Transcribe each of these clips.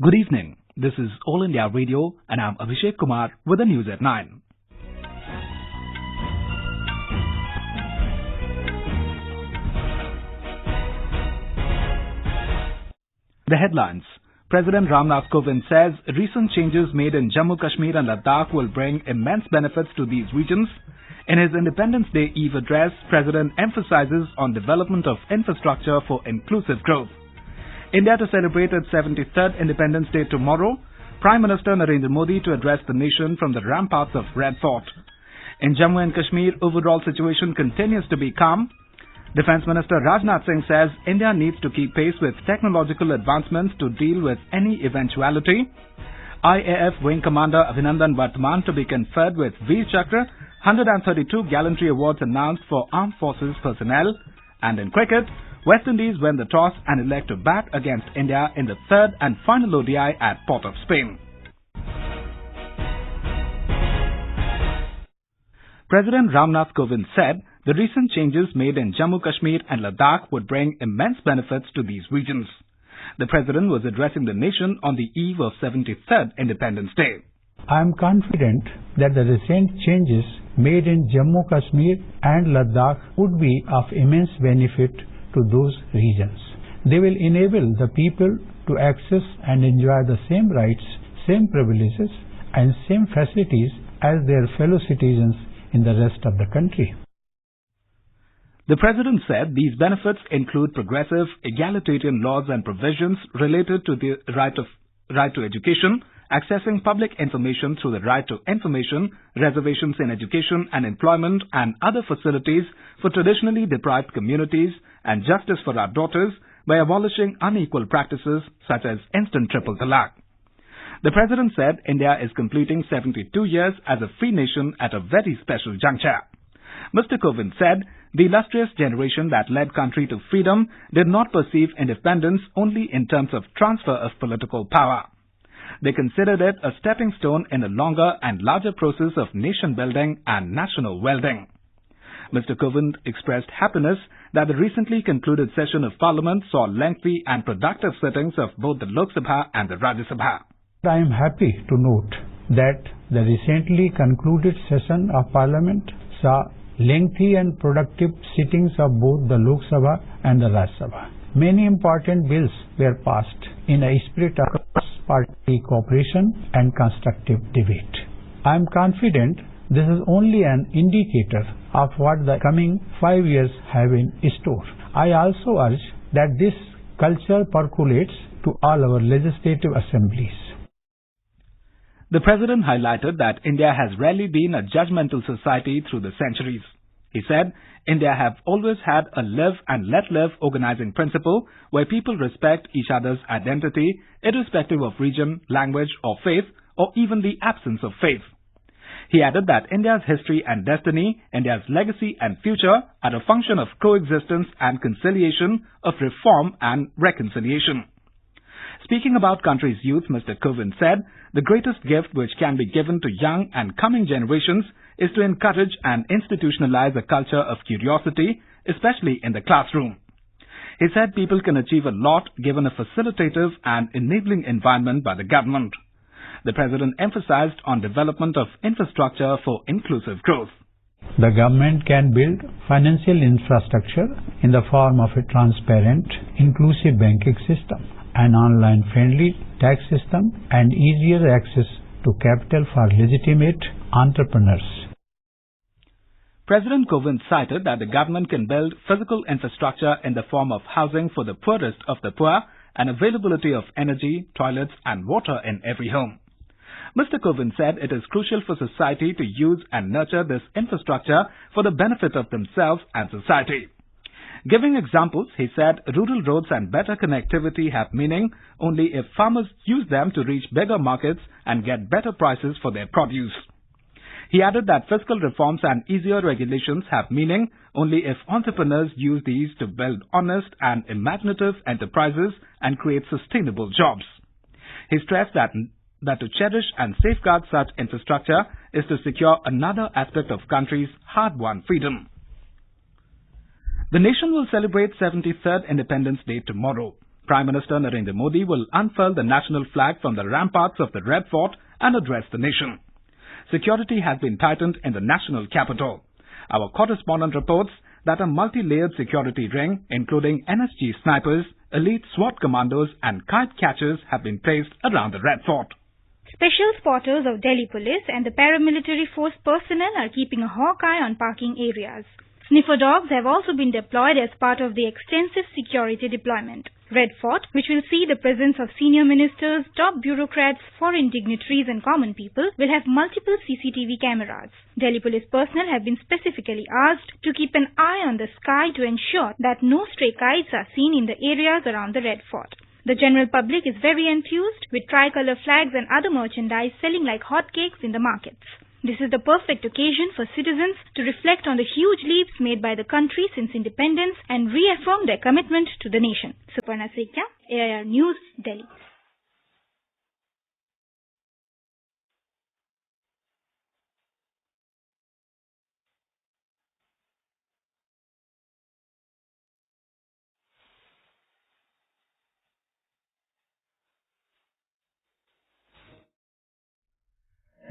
Good evening. This is All India Radio and I'm Abhishek Kumar with the news at 9. The headlines. President Ram Nath Kovind says recent changes made in Jammu-Kashmir and Ladakh will bring immense benefits to these regions. In his Independence Day Eve address, President emphasizes on development of infrastructure for inclusive growth. India to celebrate its 73rd Independence Day tomorrow. Prime Minister Narendra Modi to address the nation from the ramparts of Red Fort. In Jammu and Kashmir, overall situation continues to be calm. Defence Minister Rajnath Singh says India needs to keep pace with technological advancements to deal with any eventuality. IAF Wing Commander Abhinandan Varthaman to be conferred with Vir Chakra. 132 Gallantry Awards announced for Armed Forces personnel. And in cricket, West Indies win the toss and elect to bat against India in the third and final ODI at Port of Spain. President Ram Nath Kovind said the recent changes made in Jammu-Kashmir and Ladakh would bring immense benefits to these regions. The President was addressing the nation on the eve of 73rd Independence Day. I am confident that the recent changes made in Jammu-Kashmir and Ladakh would be of immense benefit to those regions. They will enable the people to access and enjoy the same rights, same privileges and same facilities as their fellow citizens in the rest of the country. The President said these benefits include progressive, egalitarian laws and provisions related to the right to education, accessing public information through the right to information, reservations in education and employment and other facilities for traditionally deprived communities, and justice for our daughters by abolishing unequal practices such as instant triple talaq. The President said India is completing 72 years as a free nation at a very special juncture. Mr. Kovind said the illustrious generation that led country to freedom did not perceive independence only in terms of transfer of political power. They considered it a stepping stone in a longer and larger process of nation building and national well-being. Mr. Kovind expressed happiness that the recently concluded session of Parliament saw lengthy and productive sittings of both the Lok Sabha and the Rajya Sabha. I am happy to note that the recently concluded session of Parliament saw lengthy and productive sittings of both the Lok Sabha and the Rajya Sabha. Many important bills were passed in a spirit of cross-party cooperation and constructive debate. I am confident this is only an indicator of what the coming 5 years have in store. I also urge that this culture percolates to all our legislative assemblies. The President highlighted that India has rarely been a judgmental society through the centuries. He said, India have always had a live and let live organizing principle where people respect each other's identity irrespective of region, language or faith or even the absence of faith. He added that India's history and destiny, India's legacy and future are a function of coexistence and conciliation, of reform and reconciliation. Speaking about country's youth, Mr. Kovind said, the greatest gift which can be given to young and coming generations is to encourage and institutionalize a culture of curiosity, especially in the classroom. He said people can achieve a lot given a facilitative and enabling environment by the government. The President emphasized on development of infrastructure for inclusive growth. The government can build financial infrastructure in the form of a transparent, inclusive banking system, an online-friendly tax system, and easier access to capital for legitimate entrepreneurs. President Kovind cited that the government can build physical infrastructure in the form of housing for the poorest of the poor and availability of energy, toilets and water in every home. Mr. Kovind said it is crucial for society to use and nurture this infrastructure for the benefit of themselves and society. Giving examples, he said rural roads and better connectivity have meaning only if farmers use them to reach bigger markets and get better prices for their produce. He added that fiscal reforms and easier regulations have meaning only if entrepreneurs use these to build honest and imaginative enterprises and create sustainable jobs. He stressed that to cherish and safeguard such infrastructure is to secure another aspect of country's hard-won freedom. The nation will celebrate 73rd Independence Day tomorrow. Prime Minister Narendra Modi will unfurl the national flag from the ramparts of the Red Fort and address the nation. Security has been tightened in the national capital. Our correspondent reports that a multi-layered security ring, including NSG snipers, elite SWAT commandos and kite catchers have been placed around the Red Fort. Special spotters of Delhi Police and the paramilitary force personnel are keeping a hawk eye on parking areas. Sniffer dogs have also been deployed as part of the extensive security deployment. Red Fort, which will see the presence of senior ministers, top bureaucrats, foreign dignitaries and common people, will have multiple CCTV cameras. Delhi police personnel have been specifically asked to keep an eye on the sky to ensure that no stray kites are seen in the areas around the Red Fort. The general public is very enthused, with tricolour flags and other merchandise selling like hotcakes in the markets. This is the perfect occasion for citizens to reflect on the huge leaps made by the country since independence and reaffirm their commitment to the nation. Suparna Sekya, AIR News, Delhi.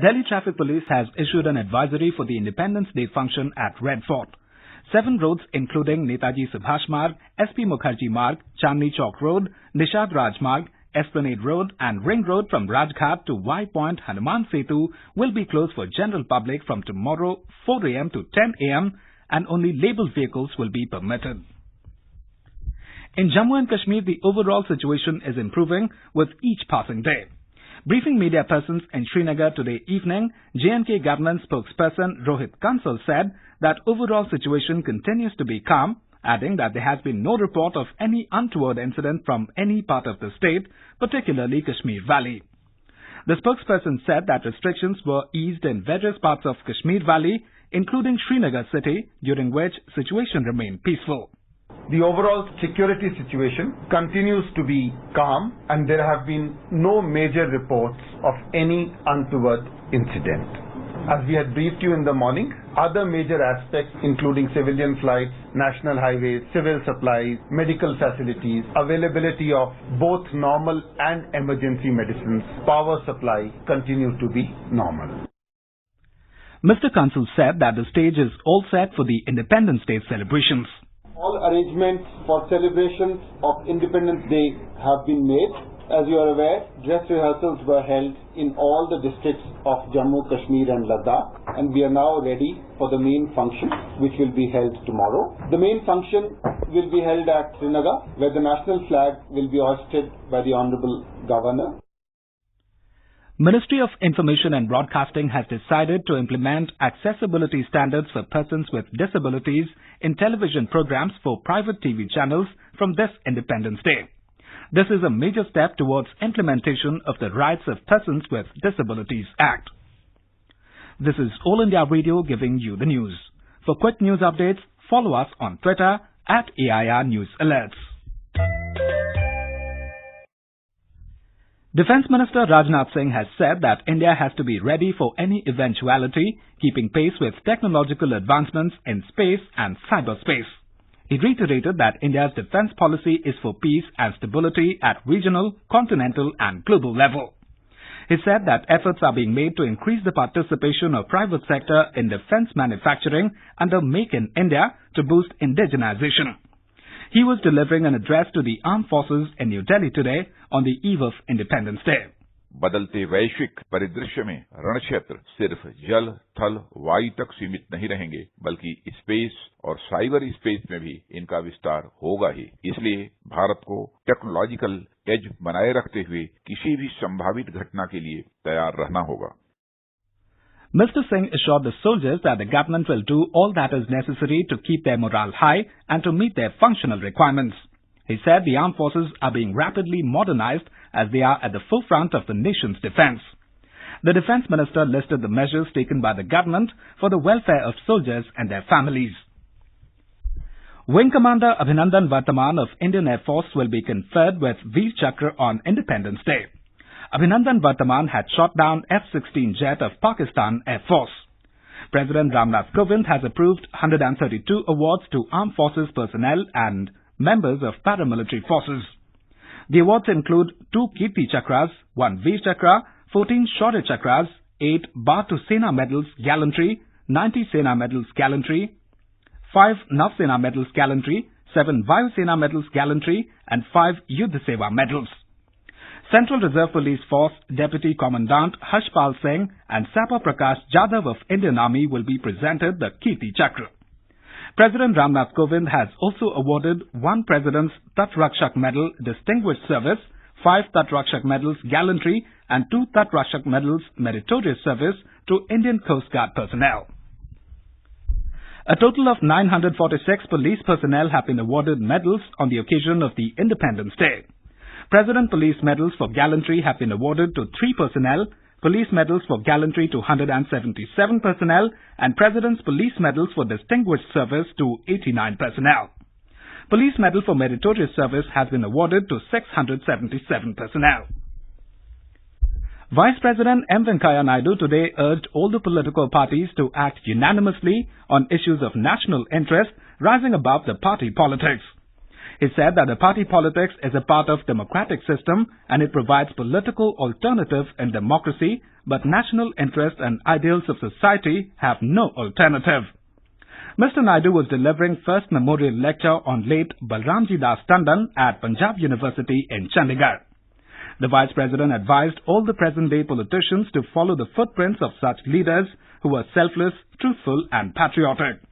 Delhi Traffic Police has issued an advisory for the Independence Day function at Red Fort. 7 roads including Netaji Subhash Marg, SP Mukherjee Marg, Chandni Chowk Road, Nishad Raj Marg, Esplanade Road and Ring Road from Rajghat to Y Point Hanuman Setu will be closed for general public from tomorrow 4 a.m. to 10 a.m. and only labelled vehicles will be permitted. In Jammu and Kashmir, the overall situation is improving with each passing day. Briefing media persons in Srinagar today evening, J&K government spokesperson Rohit Kansal said that overall situation continues to be calm, adding that there has been no report of any untoward incident from any part of the state, particularly Kashmir Valley. The spokesperson said that restrictions were eased in various parts of Kashmir Valley, including Srinagar city, during which situation remained peaceful. The overall security situation continues to be calm and there have been no major reports of any untoward incident. As we had briefed you in the morning, other major aspects including civilian flights, national highways, civil supplies, medical facilities, availability of both normal and emergency medicines, power supply continue to be normal. Mr. Kansal said that the stage is all set for the Independence Day celebrations. All arrangements for celebrations of Independence Day have been made. As you are aware, dress rehearsals were held in all the districts of Jammu, Kashmir and Ladakh, and we are now ready for the main function which will be held tomorrow. The main function will be held at Srinagar, where the national flag will be hoisted by the Honorable Governor. Ministry of Information and Broadcasting has decided to implement accessibility standards for persons with disabilities in television programs for private TV channels from this Independence Day. This is a major step towards implementation of the Rights of Persons with Disabilities Act. This is All India Radio giving you the news. For quick news updates, follow us on Twitter at AIR News Alerts. Defence Minister Rajnath Singh has said that India has to be ready for any eventuality, keeping pace with technological advancements in space and cyberspace. He reiterated that India's defence policy is for peace and stability at regional, continental and global level. He said that efforts are being made to increase the participation of private sector in defence manufacturing under Make in India to boost indigenization. He was delivering an address to the armed forces in New Delhi today on the eve of Independence Day. बदलते वैश्विक परिदृश्य में रण क्षेत्र सिर्फ जल, थल, वायु तक सीमित नहीं रहेंगे, बल्कि स्पेस और साइबर स्पेस में भी इनका विस्तार होगा ही। इसलिए भारत को टेक्नोलॉजिकल एज बनाए रखते हुए किसी भी संभावित घटना के लिए तैयार रहना होगा। Mr. Singh assured the soldiers that the government will do all that is necessary to keep their morale high and to meet their functional requirements. He said the armed forces are being rapidly modernized as they are at the forefront of the nation's defense. The defense minister listed the measures taken by the government for the welfare of soldiers and their families. Wing Commander Abhinandan Varthaman of Indian Air Force will be conferred with Vir Chakra on Independence Day. Abhinandan Varthaman had shot down F-16 jet of Pakistan Air Force. President Ram Nath Kovind has approved 132 awards to armed forces personnel and members of paramilitary forces. The awards include 2 Kirti Chakras, 1 Vir Chakra, 14 Shaurya Chakras, 8 Bhatu Sena Medals Gallantry, 90 Sena Medals Gallantry, 5 Nav Sena Medals Gallantry, 7 Vayu Sena Medals Gallantry, and 5 Yuddha Seva Medals. Central Reserve Police Force Deputy Commandant Harshpal Singh and Sapper Prakash Jadhav of Indian Army will be presented the Kirti Chakra. President Ram Nath Kovind has also awarded 1 President's Tat Rakshak Medal Distinguished Service, 5 Tat Rakshak Medals Gallantry, and 2 Tat Rakshak Medals Meritorious Service to Indian Coast Guard personnel. A total of 946 police personnel have been awarded medals on the occasion of the Independence Day. President Police Medals for Gallantry have been awarded to 3 personnel, Police Medals for Gallantry to 177 personnel, and President's Police Medals for Distinguished Service to 89 personnel. Police Medal for Meritorious Service has been awarded to 677 personnel. Vice President M. Venkaiah Naidu today urged all the political parties to act unanimously on issues of national interest rising above the party politics. He said that the party politics is a part of democratic system and it provides political alternative in democracy, but national interest and ideals of society have no alternative. Mr. Naidu was delivering first memorial lecture on late Balramji Das Tandon at Punjab University in Chandigarh. The Vice President advised all the present-day politicians to follow the footprints of such leaders who were selfless, truthful and patriotic.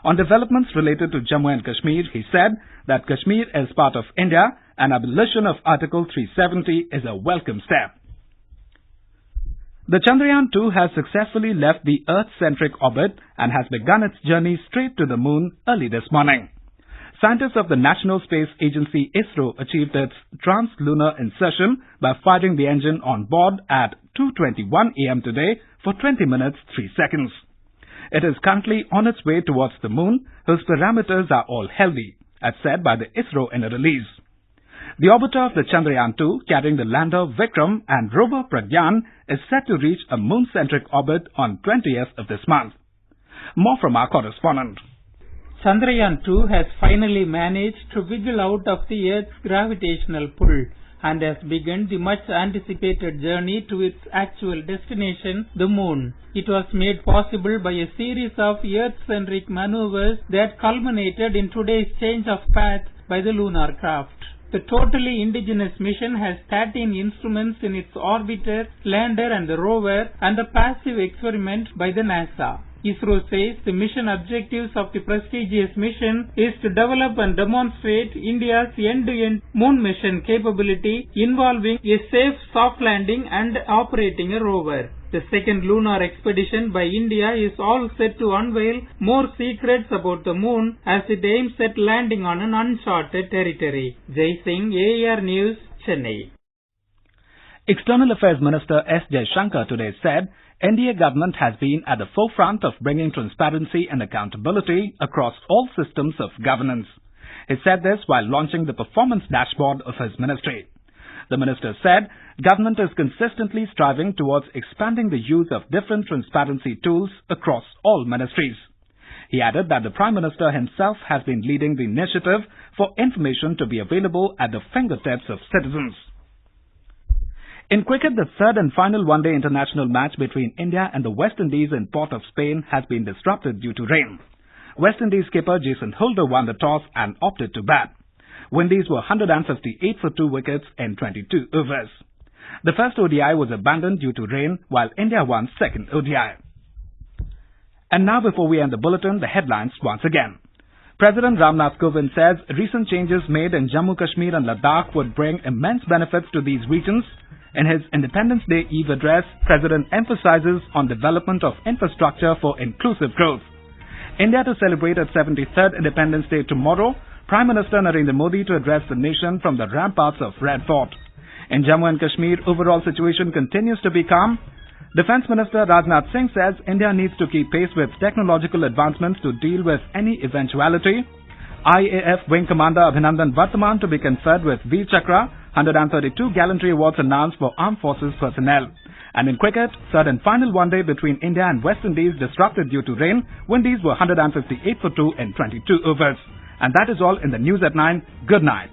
On developments related to Jammu and Kashmir, he said that Kashmir is part of India and abolition of Article 370 is a welcome step. The Chandrayaan-2 has successfully left the Earth-centric orbit and has begun its journey straight to the moon early this morning. Scientists of the National Space Agency ISRO achieved its trans-lunar insertion by firing the engine on board at 2:21 a.m. today for 20 minutes 3 seconds. It is currently on its way towards the moon, whose parameters are all healthy, as said by the ISRO in a release. The orbiter of the Chandrayaan-2, carrying the lander Vikram and rover Pragyan, is set to reach a moon-centric orbit on 20th of this month. More from our correspondent. Chandrayaan-2 has finally managed to wiggle out of the Earth's gravitational pull and has begun the much-anticipated journey to its actual destination, the Moon. It was made possible by a series of Earth-centric maneuvers that culminated in today's change of path by the lunar craft. The totally indigenous mission has 13 instruments in its orbiter, lander and the rover, and a passive experiment by the NASA. ISRO says the mission objectives of the prestigious mission is to develop and demonstrate India's end-to-end moon mission capability involving a safe soft landing and operating a rover. The second lunar expedition by India is all set to unveil more secrets about the moon as it aims at landing on an uncharted territory. Jai Singh, AAR News, Chennai. External Affairs Minister S. Jaishankar today said NDA government has been at the forefront of bringing transparency and accountability across all systems of governance. He said this while launching the performance dashboard of his ministry. The minister said government is consistently striving towards expanding the use of different transparency tools across all ministries. He added that the Prime Minister himself has been leading the initiative for information to be available at the fingertips of citizens. In cricket, the third and final one-day international match between India and the West Indies in Port of Spain has been disrupted due to rain. West Indies skipper Jason Holder won the toss and opted to bat. Windies were 158 for 2 wickets in 22 overs. The first ODI was abandoned due to rain, while India won second ODI. And now, before we end the bulletin, the headlines once again. President Ram Nath Kovind says recent changes made in Jammu-Kashmir and Ladakh would bring immense benefits to these regions. In his Independence Day Eve address, President emphasizes on development of infrastructure for inclusive growth. India to celebrate its 73rd Independence Day tomorrow. Prime Minister Narendra Modi to address the nation from the ramparts of Red Fort. In Jammu and Kashmir, overall situation continues to be calm. Defence Minister Rajnath Singh says India needs to keep pace with technological advancements to deal with any eventuality. IAF Wing Commander Abhinandan Varthaman to be conferred with Vir Chakra, 132 Gallantry Awards announced for Armed Forces personnel. And in cricket, third and final one-day between India and West Indies disrupted due to rain. Windies were 158 for 2 in 22 overs. And that is all in the News at 9. Good night.